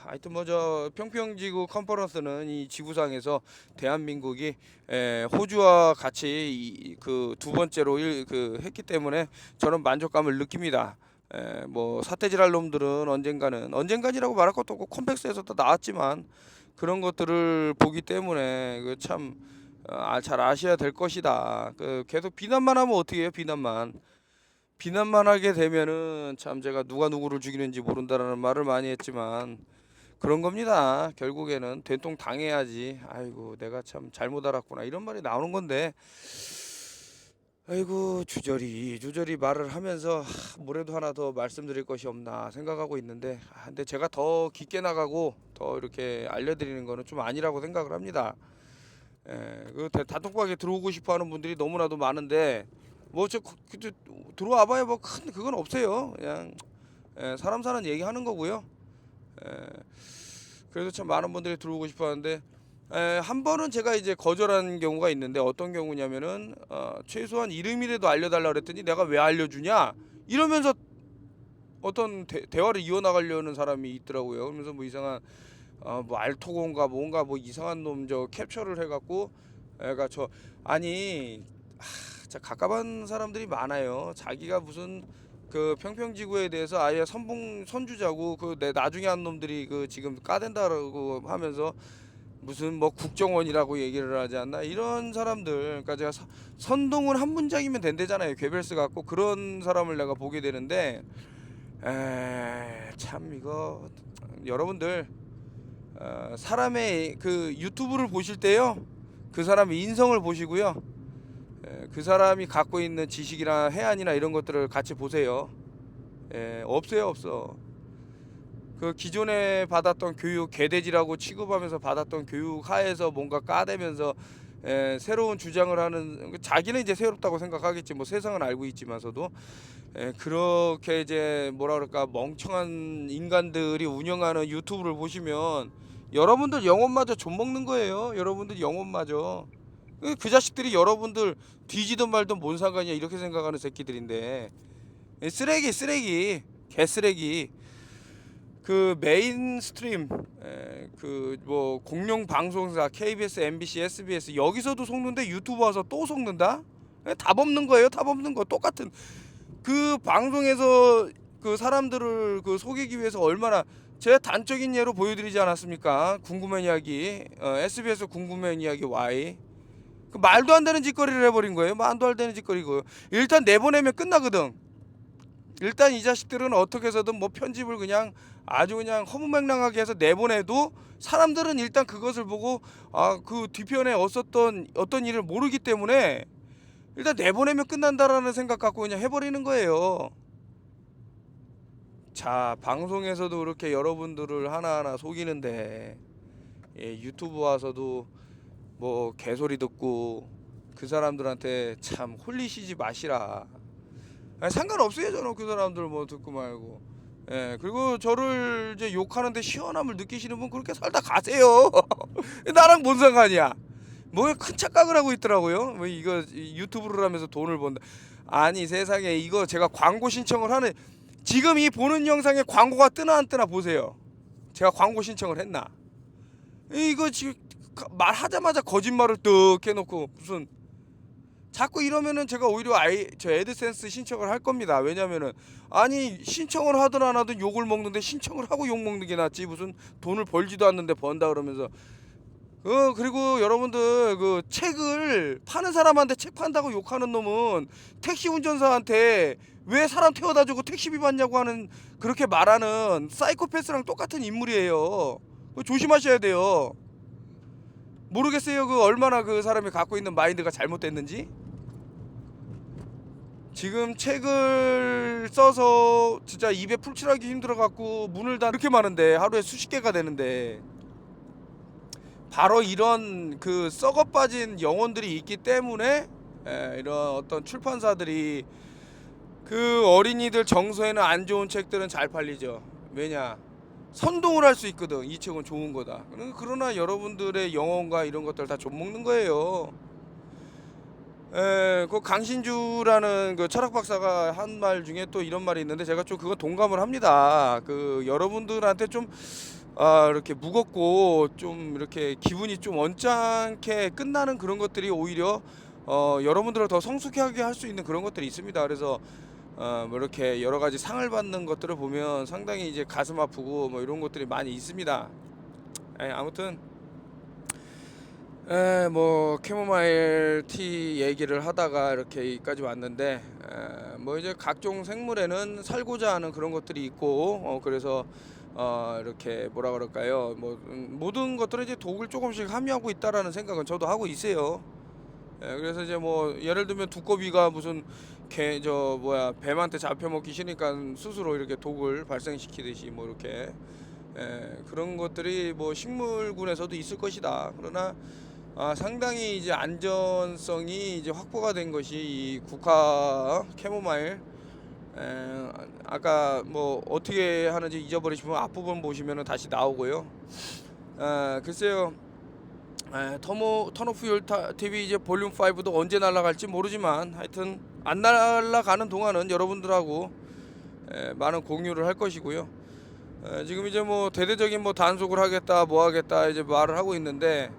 하여튼 뭐 저 평평지구 컨퍼런스는 이 지구상에서 대한민국이 호주와 같이 그 두 번째로 했기 때문에 저는 만족감을 느낍니다. 뭐 사태질할 놈들은 언젠간이라고 말할 것도 없고 컴팩스에서도 나왔지만 그런 것들을 보기 때문에 그 참 잘 아셔야 될 것이다. 그 계속 비난만 하면 어떻게 해요? 비난만 하게 되면은 참 제가 누가 누구를 죽이는지 모른다라는 말을 많이 했지만 그런 겁니다. 결국에는 된통 당해야지. 아이고 내가 참 잘못 알았구나 이런 말이 나오는 건데, 아이고 주저리 말을 하면서 뭐라도 하나 더 말씀드릴 것이 없나 생각하고 있는데, 근데 제가 더 깊게 나가고 더 이렇게 알려드리는 거는 좀 아니라고 생각을 합니다. 그 단톡방에 들어오고 싶어하는 분들이 너무나도 많은데 뭐 들어와봐야 뭐 큰 그건 없어요. 그냥 사람 사는 얘기하는 거고요. 그래서 참 많은 분들이 들어오고 싶어하는데 한 번은 제가 이제 거절한 경우가 있는데, 어떤 경우냐면은 최소한 이름이라도 알려달라 그랬더니 내가 왜 알려주냐 이러면서 어떤 대화를 이어나가려는 사람이 있더라고요. 그러면서 뭐 이상한 뭐 알토곤가 뭔가 뭐 이상한 놈 저 캡처를 해갖고 애가 아니 자 갑갑한 사람들이 많아요. 자기가 무슨 그 평평지구에 대해서 아예 선주자고 나중에 한 놈들이 그 지금 까댄다라고 하면서 무슨 뭐 국정원이라고 얘기를 하지 않나, 이런 사람들. 그러니까 제가 선동은 한 문장이면 된대잖아요. 괴벨스 같고 그런 사람을 내가 보게 되는데 참 이거 여러분들 사람의 그 유튜브를 보실 때요, 그 사람의 인성을 보시고요, 그 사람이 갖고 있는 지식이나 해안이나 이런 것들을 같이 보세요. 없어. 그 기존에 받았던 교육 개돼지라고 취급하면서 받았던 교육 하에서 뭔가 까대면서 새로운 주장을 하는, 자기는 이제 새롭다고 생각하겠지 뭐 세상은 알고 있지만서도 그렇게 이제 뭐라 그럴까 멍청한 인간들이 운영하는 유튜브를 보시면 여러분들 영혼마저 좀먹는 거예요. 여러분들 영혼마저. 그 자식들이 여러분들 뒤지든 말든 뭔 상관이야 이렇게 생각하는 새끼들인데, 쓰레기 개쓰레기. 그 메인스트림 그 뭐 공룡 방송사 KBS, MBC, SBS 여기서도 속는데 유튜브 와서 또 속는다? 답 없는 거예요. 답 없는 거. 똑같은 그 방송에서 그 사람들을 그 속이기 위해서 얼마나, 제가 단적인 예로 보여드리지 않았습니까? 궁금한 이야기 SBS 궁금한 이야기 Y 그 말도 안 되는 짓거리를 해버린 거예요. 말도 안 되는 짓거리고 일단 내보내면 끝나거든. 일단 이 자식들은 어떻게 해서든 뭐 편집을 그냥 아주 그냥 허무맹랑하게 해서 내보내도 사람들은 일단 그것을 보고 그 뒤편에 어떤 일을 모르기 때문에 일단 내보내면 끝난다라는 생각 갖고 그냥 해버리는 거예요. 자, 방송에서도 그렇게 여러분들을 하나하나 속이는데 유튜브 와서도 뭐 개소리 듣고 그 사람들한테 참 홀리시지 마시라. 상관없어요. 저는 그 사람들 뭐 듣고 말고. 그리고 저를 이제 욕하는데 시원함을 느끼시는 분 그렇게 살다 가세요. 나랑 뭔 상관이야. 뭐 큰 착각을 하고 있더라고요. 뭐 이거 유튜브를 하면서 돈을 번다. 아니 세상에, 이거 제가 광고 신청을 하는, 지금 이 보는 영상에 광고가 뜨나 안 뜨나 보세요. 제가 광고 신청을 했나? 이거 지금 말하자마자 거짓말을 뜩 해놓고 무슨, 자꾸 이러면은 제가 오히려 저 애드센스 신청을 할 겁니다. 왜냐면은 아니 신청을 하든 안 하든 욕을 먹는데 신청을 하고 욕 먹는 게 낫지, 무슨 돈을 벌지도 않는데 번다 그러면서. 그리고 여러분들, 그 책을 파는 사람한테 책 판다고 욕하는 놈은 택시 운전사한테 왜 사람 태워다 주고 택시비 받냐고 하는, 그렇게 말하는 사이코패스랑 똑같은 인물이에요. 그거 조심하셔야 돼요. 모르겠어요, 그 얼마나 그 사람이 갖고 있는 마인드가 잘못됐는지. 지금 책을 써서 진짜 입에 풀칠하기 힘들어갖고 문을 다 이렇게 많은데, 하루에 수십 개가 되는데, 바로 이런 그 썩어 빠진 영혼들이 있기 때문에 이런 어떤 출판사들이 그 어린이들 정서에는 안 좋은 책들은 잘 팔리죠. 왜냐, 선동을 할 수 있거든. 이 책은 좋은 거다. 그러나 여러분들의 영혼과 이런 것들 다 좀먹는 거예요. 그 강신주라는 그 철학 박사가 한 말 중에 또 이런 말이 있는데, 제가 좀 그거 동감을 합니다. 그 여러분들한테 좀 이렇게 무겁고 좀 이렇게 기분이 좀 언짢게 끝나는 그런 것들이 오히려 여러분들을 더 성숙하게 할 수 있는 그런 것들이 있습니다. 그래서 뭐 이렇게 여러 가지 상을 받는 것들을 보면 상당히 이제 가슴 아프고 뭐 이런 것들이 많이 있습니다. 아무튼 뭐 캐모마일 티 얘기를 하다가 이렇게 여기까지 왔는데, 뭐 이제 각종 생물에는 살고자 하는 그런 것들이 있고, 그래서 이렇게 뭐라 그럴까요, 뭐 모든 것들은 이제 독을 조금씩 함유하고 있다라는 생각은 저도 하고 있어요. 그래서 이제 뭐 예를 들면 두꺼비가 무슨 뱀한테 잡혀먹기 싫으니까 스스로 이렇게 독을 발생시키듯이 뭐 이렇게 그런 것들이 뭐 식물군에서도 있을 것이다. 그러나 상당히 이제 안전성이 이제 확보가 된 것이 이 국화 캐모마일. 아까 뭐 어떻게 하는지 잊어버리시면 앞부분 보시면 다시 나오고요. 글쎄요. 턴오프 TV 이제 볼륨 5도 언제 날아갈지 모르지만, 하여튼 안 날아가는 동안은 여러분들하고 많은 공유를 할 것이고요. 지금 이제 뭐 대대적인 뭐 단속을 하겠다 뭐 하겠다 이제 말을 하고 있는데,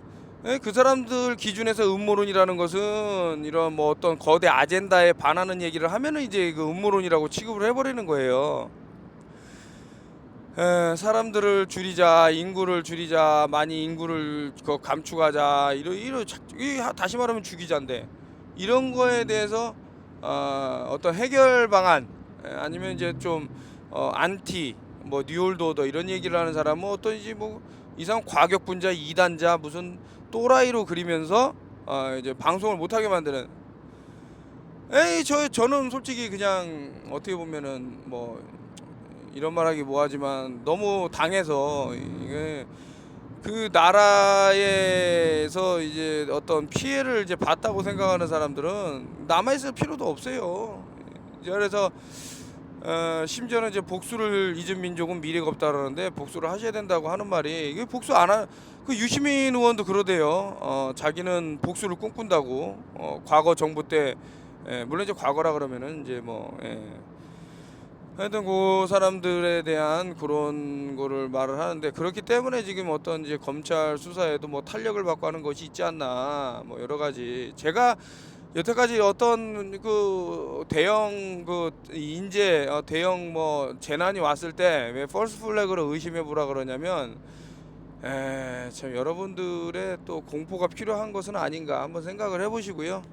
그 사람들 기준에서 음모론이라는 것은 이런 뭐 어떤 거대 아젠다에 반하는 얘기를 하면은 이제 그 음모론이라고 취급을 해버리는 거예요. 사람들을 줄이자, 인구를 줄이자, 많이 인구를 감축하자, 다시 말하면 죽이자인데, 이런 거에 대해서 어떤 해결 방안, 아니면 이제 좀 안티 뭐 뉴올드 오더 이런 얘기를 하는 사람은 어떤지 뭐 이상 과격분자, 이단자, 무슨 또라이로 그리면서 이제 방송을 못하게 만드는. 저는 솔직히 그냥 어떻게 보면은 뭐 이런 말하기 뭐하지만 너무 당해서, 이게 그 나라에서 이제 어떤 피해를 이제 봤다고 생각하는 사람들은 남아있을 필요도 없어요. 그래서 심지어는 이제 복수를 잊은 민족은 미래가 없다 그러는데, 복수를 하셔야 된다고 하는 말이, 이게 복수 안 한, 그 유시민 의원도 그러대요. 자기는 복수를 꿈꾼다고. 과거 정부 때, 물론 이제 과거라 그러면은 이제 뭐, 하여튼 그 사람들에 대한 그런 거를 말을 하는데, 그렇기 때문에 지금 어떤 이제 검찰 수사에도 뭐 탄력을 받고 하는 것이 있지 않나, 뭐 여러 가지. 제가 여태까지 어떤 그 대형 그 인재 대형 뭐 재난이 왔을 때 왜 펄스 플래그를 의심해 보라 그러냐면, 참 여러분들의 또 공포가 필요한 것은 아닌가 한번 생각을 해보시고요.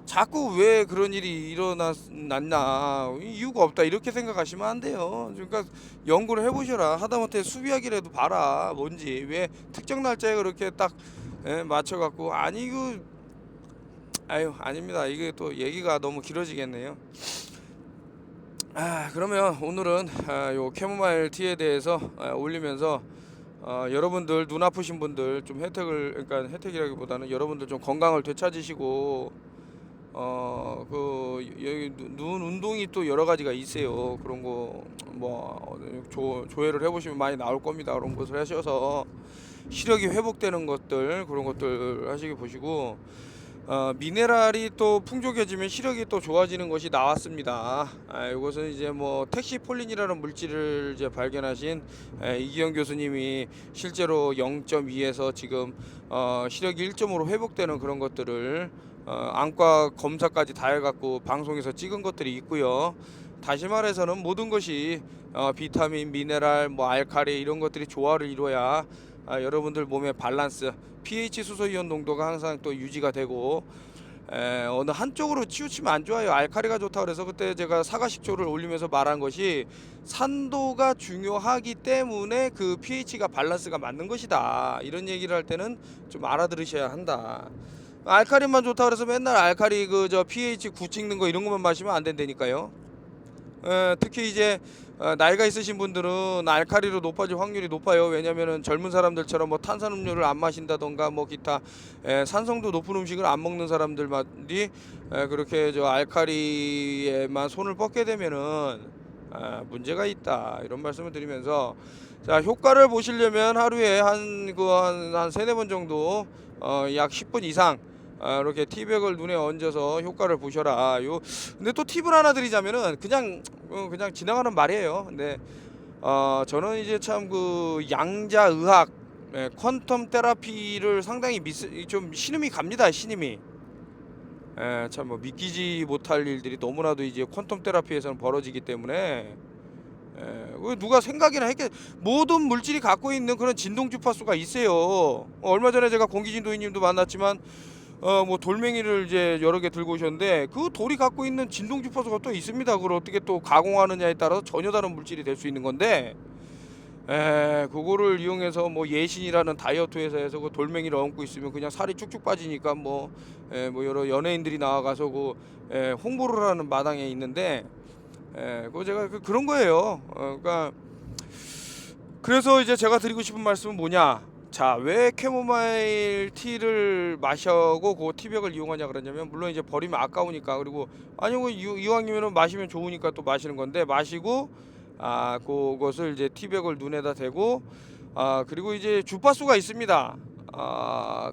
자꾸 왜 그런 일이 일어났나, 이유가 없다 이렇게 생각하시면 안 돼요. 그러니까 연구를 해보셔라. 하다못해 수비하기라도 봐라. 뭔지, 왜 특정 날짜에 그렇게 딱 맞춰갖고. 아니 아닙니다. 이게 또 얘기가 너무 길어지겠네요. 그러면 오늘은 요 캐모마일 티에 대해서 올리면서, 여러분들 눈 아프신 분들 좀 그러니까 혜택이라기보다는 여러분들 좀 건강을 되찾으시고, 여기 눈 운동이 또 여러 가지가 있어요. 그런 거 뭐 조회를 해보시면 많이 나올 겁니다. 그런 것을 하셔서 시력이 회복되는 것들 그런 것들 하시게 보시고 미네랄이 또 풍족해지면 시력이 또 좋아지는 것이 나왔습니다. 이것은 이제 뭐 텍시폴린이라는 물질을 이제 발견하신 이기영 교수님이 실제로 0.2에서 지금 시력이 1.5로 회복되는 그런 것들을 안과 검사까지 다 해갖고 방송에서 찍은 것들이 있고요. 다시 말해서는 모든 것이 비타민, 미네랄, 뭐 알칼리 이런 것들이 조화를 이루어야 여러분들 몸의 밸런스, pH 수소이온 농도가 항상 또 유지가 되고 어느 한쪽으로 치우치면 안 좋아요. 알칼리가 좋다 그래서 그때 제가 사과식초를 올리면서 말한 것이 산도가 중요하기 때문에 그 pH가 밸런스가 맞는 것이다. 이런 얘기를 할 때는 좀 알아들으셔야 한다. 알칼리만 좋다 그래서 맨날 알칼리 그 pH 9 찍는 거 이런 것만 마시면 안 된다니까요. 특히 이제 나이가 있으신 분들은 알칼리로 높아질 확률이 높아요. 왜냐면은 젊은 사람들처럼 뭐 탄산음료를 안 마신다던가 뭐 기타 산성도 높은 음식을 안 먹는 사람들만이 그렇게 알칼리에만 손을 뻗게 되면은 문제가 있다 이런 말씀을 드리면서, 자, 효과를 보시려면 하루에 한 세네 번 정도 약 10분 이상 이렇게 티백을 눈에 얹어서 효과를 보셔라. 근데 또 팁을 하나 드리자면은 그냥 지나가는 말이에요. 근데 저는 이제 참 그 양자의학, 퀀텀 테라피를 상당히 좀 신음이 갑니다. 신임이. 참 뭐 믿기지 못할 일들이 너무나도 이제 퀀텀 테라피에서는 벌어지기 때문에 누가 생각이나 했겠. 모든 물질이 갖고 있는 그런 진동 주파수가 있어요. 얼마 전에 제가 공기진도인님도 만났지만 뭐 돌멩이를 이제 여러 개 들고 오셨는데 그 돌이 갖고 있는 진동 주파수가 또 있습니다. 그걸 어떻게 또 가공하느냐에 따라서 전혀 다른 물질이 될 수 있는 건데, 그거를 이용해서 뭐 예신이라는 다이어트 회사에서 그 돌멩이를 얹고 있으면 그냥 살이 쭉쭉 빠지니까 뭐 여러 연예인들이 나와가서 홍보를 하는 마당에 있는데, 그거 제가 그런 거예요. 그러니까 그래서 이제 제가 드리고 싶은 말씀은 뭐냐? 자, 왜 캐모마일 티를 마셔고 그 티백을 이용하냐 그러냐면, 물론 이제 버리면 아까우니까, 그리고 아니 뭐 이왕이면은 마시면 좋으니까 또 마시는 건데, 마시고 그것을 이제 티백을 눈에다 대고 그리고 이제 주파수가 있습니다.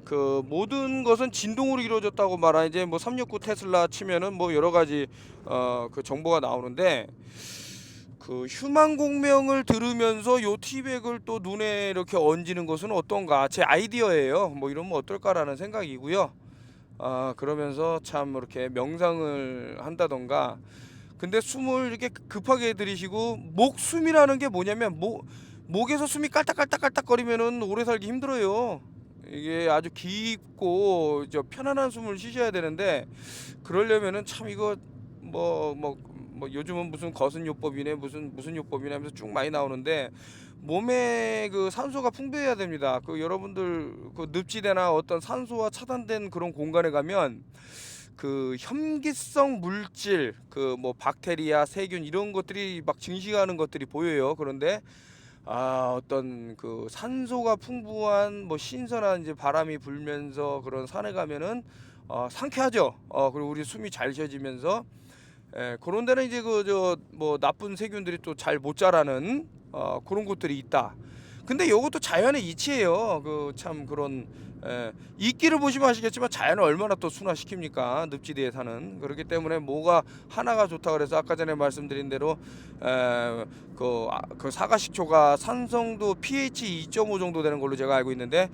그 모든 것은 진동으로 이루어졌다고 말하는 이제 뭐 369 테슬라 치면은 뭐 여러 가지 그 정보가 나오는데, 그 휴만 공명을 들으면서 요 티백을 또 눈에 이렇게 얹는 것은 어떤가, 제 아이디어예요. 뭐 이러면 어떨까라는 생각이고요. 그러면서 참 이렇게 명상을 한다던가. 근데 숨을 이렇게 급하게 들이시고, 목숨이라는 게 뭐냐면 목에서 숨이 깔딱깔딱깔딱 거리면은 오래 살기 힘들어요. 이게 아주 깊고 편안한 숨을 쉬셔야 되는데, 그러려면은 참 이거 뭐 요즘은 무슨 거순요법이네 무슨 요법이네 하면서 쭉 많이 나오는데, 몸에 그 산소가 풍부해야 됩니다. 그 여러분들 그 늪지대나 어떤 산소와 차단된 그런 공간에 가면 그 혐기성 물질, 그 뭐 박테리아, 세균 이런 것들이 막 증식하는 것들이 보여요. 그런데 어떤 그 산소가 풍부한 뭐 신선한 이제 바람이 불면서 그런 산에 가면은 상쾌하죠. 그리고 우리 숨이 잘 쉬어지면서, 그런 데는 이제 뭐 나쁜 세균들이 또 잘 못 자라는 그런 곳들이 있다. 근데 이것도 자연의 이치예요. 그 참 그런 이끼를 보시면 아시겠지만 자연을 얼마나 또 순화시킵니까? 늪지대에 사는. 그렇기 때문에 뭐가 하나가 좋다 그래서 아까 전에 말씀드린 대로 그 사과식초가 산성도 pH 2.5 정도 되는 걸로 제가 알고 있는데,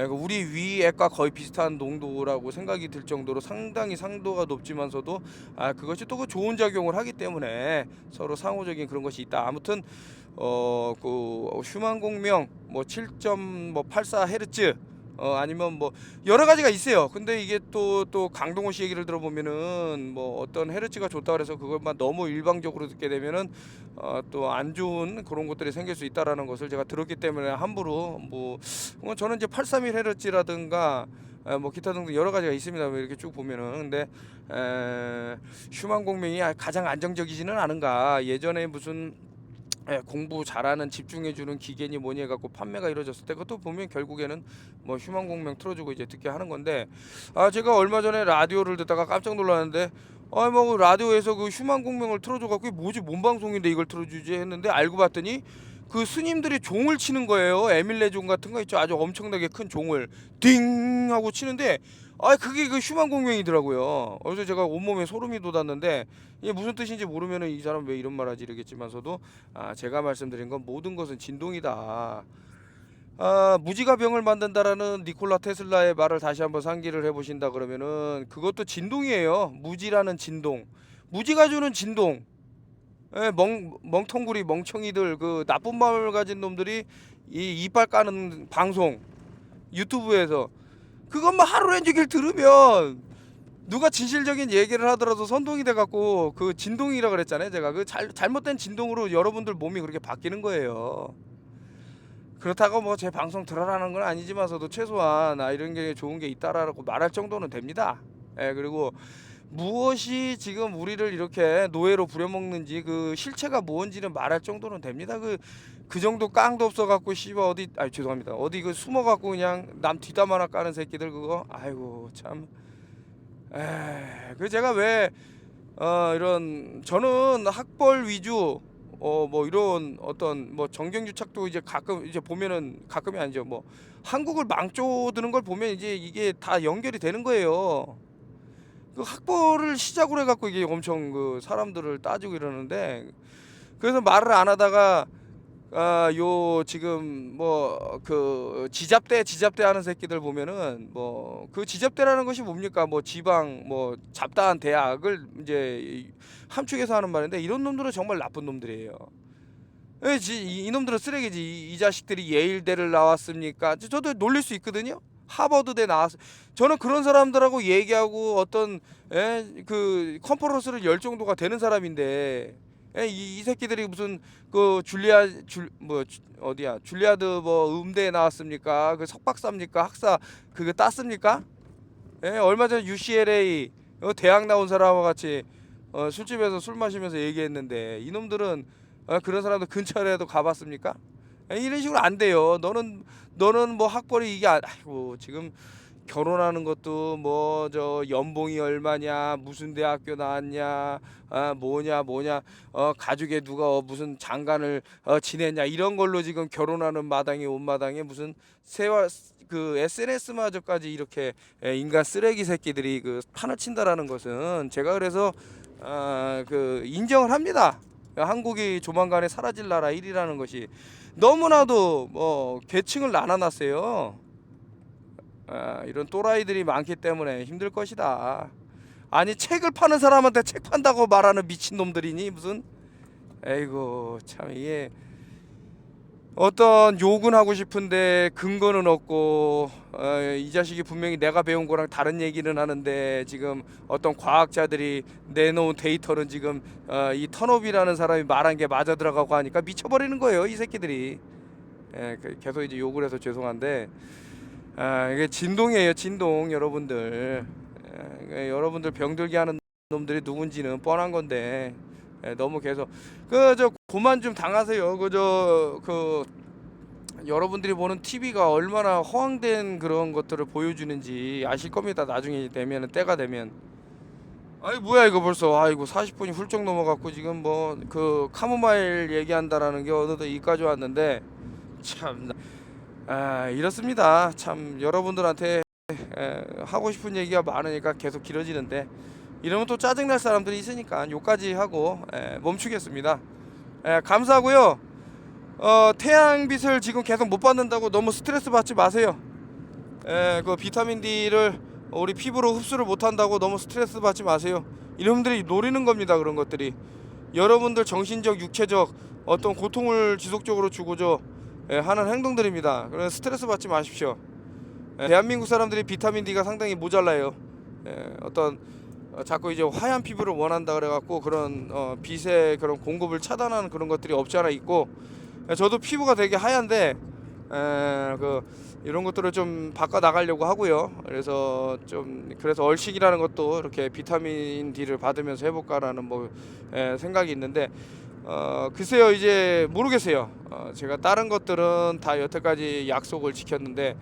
우리 위액과 거의 비슷한 농도라고 생각이 들 정도로 상당히 상도가 높지만서도 그것이 또 그 좋은 작용을 하기 때문에 서로 상호적인 그런 것이 있다. 아무튼 그 휴만 공명 뭐 7.84Hz 아니면 뭐 여러 가지가 있어요. 근데 이게 또 강동호 씨 얘기를 들어보면은 뭐 어떤 헤르츠가 좋다 그래서 그것만 너무 일방적으로 듣게 되면은 또 안 좋은 그런 것들이 생길 수 있다라는 것을 제가 들었기 때문에 함부로 뭐 저는 이제 831 헤르츠라든가 뭐 기타 등등 여러 가지가 있습니다. 뭐 이렇게 쭉 보면은. 근데 휴만 공명이 가장 안정적이지는 않은가. 예전에 무슨 공부 잘하는 집중해주는 기계니 뭐니 해갖고 판매가 이루어졌을 때 그것도 보면 결국에는 뭐 휴만 공명 틀어주고 이제 듣게 하는 건데, 제가 얼마 전에 라디오를 듣다가 깜짝 놀랐는데, 뭐 라디오에서 그 휴만 공명을 틀어줘갖고 이게 뭐지, 뭔 방송인데 이걸 틀어주지 했는데, 알고 봤더니 그 스님들이 종을 치는 거예요. 에밀레종 같은 거 있죠. 아주 엄청나게 큰 종을 띵 하고 치는데 그게 그 휴만 공명이더라고요. 그래서 제가 온몸에 소름이 돋았는데 이게 무슨 뜻인지 모르면은 이 사람 왜 이런 말 하지 이러겠지만서도 제가 말씀드린 건 모든 것은 진동이다. 무지가 병을 만든다라는 니콜라 테슬라의 말을 다시 한번 상기를 해보신다 그러면은 그것도 진동이에요. 무지라는 진동, 무지가 주는 진동. 멍텅구리 멍청이들 그 나쁜 마음을 가진 놈들이 이 이빨 까는 방송 유튜브에서 그것만 하루 종일 들으면 누가 진실적인 얘기를 하더라도 선동이 돼갖고 그 진동이라 그랬잖아요. 제가 그 잘못된 진동으로 여러분들 몸이 그렇게 바뀌는 거예요. 그렇다고 뭐 제 방송 들어라는 건 아니지만서도 최소한 이런 게 좋은 게 있다라고 말할 정도는 됩니다. 그리고 무엇이 지금 우리를 이렇게 노예로 부려먹는지 그 실체가 뭔지는 말할 정도는 됩니다. 그 정도 깡도 없어갖고 씨발 어디 죄송합니다. 어디 그 숨어갖고 그냥 남 뒷담 하나 까는 새끼들 그거 아이고 참. 그 제가 왜 이런 저는 학벌 위주 뭐 이런 어떤 뭐 정경유착도 이제 가끔 이제 보면은 가끔이 아니죠. 뭐 한국을 망조드는 걸 보면 이제 이게 다 연결이 되는 거예요. 그 학벌을 시작으로 해갖고 이게 엄청 그 사람들을 따지고 이러는데 그래서 말을 안 하다가 요 지금 뭐 그 지잡대 하는 새끼들 보면은 뭐 그 지잡대라는 것이 뭡니까 뭐 지방 뭐 잡다한 대학을 이제 함축해서 하는 말인데 이런 놈들은 정말 나쁜 놈들이에요. 이놈들은 쓰레기지. 이 자식들이 예일대를 나왔습니까? 저도 놀릴 수 있거든요. 하버드대 나왔어. 저는 그런 사람들하고 얘기하고 어떤 그 컨퍼런스를 열 정도가 되는 사람인데 이 새끼들이 무슨 그 줄리아드 뭐 음대에 나왔습니까? 그 석박사입니까? 학사 그거 땄습니까? 얼마 전에 UCLA 대학 나온 사람과 같이 술집에서 술 마시면서 얘기했는데 이놈들은 그런 사람들 근처에도 가봤습니까? 이런 식으로 안 돼요. 너는 뭐 학벌이 이게 아이고 지금 결혼하는 것도 뭐 저 연봉이 얼마냐 무슨 대학교 나왔냐 뭐냐 가족에 누가 무슨 장관을 지냈냐 이런 걸로 지금 결혼하는 마당에 온 마당에 무슨 세월 그 SNS마저까지 이렇게 인간 쓰레기 새끼들이 그 판을 친다라는 것은 제가 그래서 그 인정을 합니다. 한국이 조만간에 사라질 나라 1위라는 것이 너무나도 뭐 계층을 나눠놨어요. 이런 또라이들이 많기 때문에 힘들 것이다. 아니 책을 파는 사람한테 책 판다고 말하는 미친놈들이니 무슨 에이고 참 이게 어떤 욕은 하고 싶은데 근거는 없고 이 자식이 분명히 내가 배운 거랑 다른 얘기는 하는데 지금 어떤 과학자들이 내놓은 데이터는 지금 이 턴업이라는 사람이 말한 게 맞아 들어가고 하니까 미쳐버리는 거예요 이 새끼들이. 계속 이제 욕을 해서 죄송한데 이게 진동이에요 진동 여러분들. 여러분들 병들게 하는 놈들이 누군지는 뻔한 건데 너무 계속 그만 좀 당하세요. 여러분들이 보는 TV가 얼마나 허황된 그런 것들을 보여주는지 아실 겁니다. 나중에 되면은 때가 되면. 아이 뭐야 이거 벌써 아이고 40분이 훌쩍 넘어갔고 지금 뭐 그 카모마일 얘기한다라는 게 어느덧 이까지 왔는데 참 이렇습니다. 참 여러분들한테 하고 싶은 얘기가 많으니까 계속 길어지는데 이러면 또 짜증날 사람들이 있으니까 요까지 하고 멈추겠습니다. 감사하고요. 태양빛을 지금 계속 못 받는다고 너무 스트레스 받지 마세요. 그 비타민 D를 우리 피부로 흡수를 못 한다고 너무 스트레스 받지 마세요. 이놈들이 노리는 겁니다. 그런 것들이 여러분들 정신적 육체적 어떤 고통을 지속적으로 주고저 하는 행동들입니다. 그래서 스트레스 받지 마십시오. 대한민국 사람들이 비타민 D가 상당히 모자라요. 어떤 자꾸 이제 하얀 피부를 원한다 그래갖고 그런 빛의 그런 공급을 차단하는 그런 것들이 없지 않아 있고 저도 피부가 되게 하얀데 이런 것들을 좀 바꿔 나가려고 하고요. 그래서 얼식이라는 것도 이렇게 비타민 D를 받으면서 해볼까라는 뭐 생각이 있는데 글쎄요 이제 모르겠어요. 제가 다른 것들은 다 여태까지 약속을 지켰는데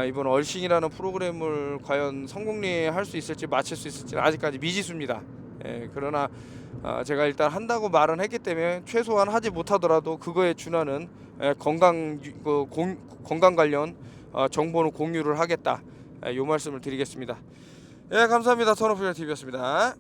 이번 얼싱이라는 프로그램을 과연 성공리할 수 있을지 마칠 수 있을지 아직까지 미지수입니다. 그러나 제가 일단 한다고 말은 했기 때문에 최소한 하지 못하더라도 그거에 준하는 건강 관련 정보는 공유를 하겠다. 요 말씀을 드리겠습니다. 예, 감사합니다. 선오피셜 TV였습니다.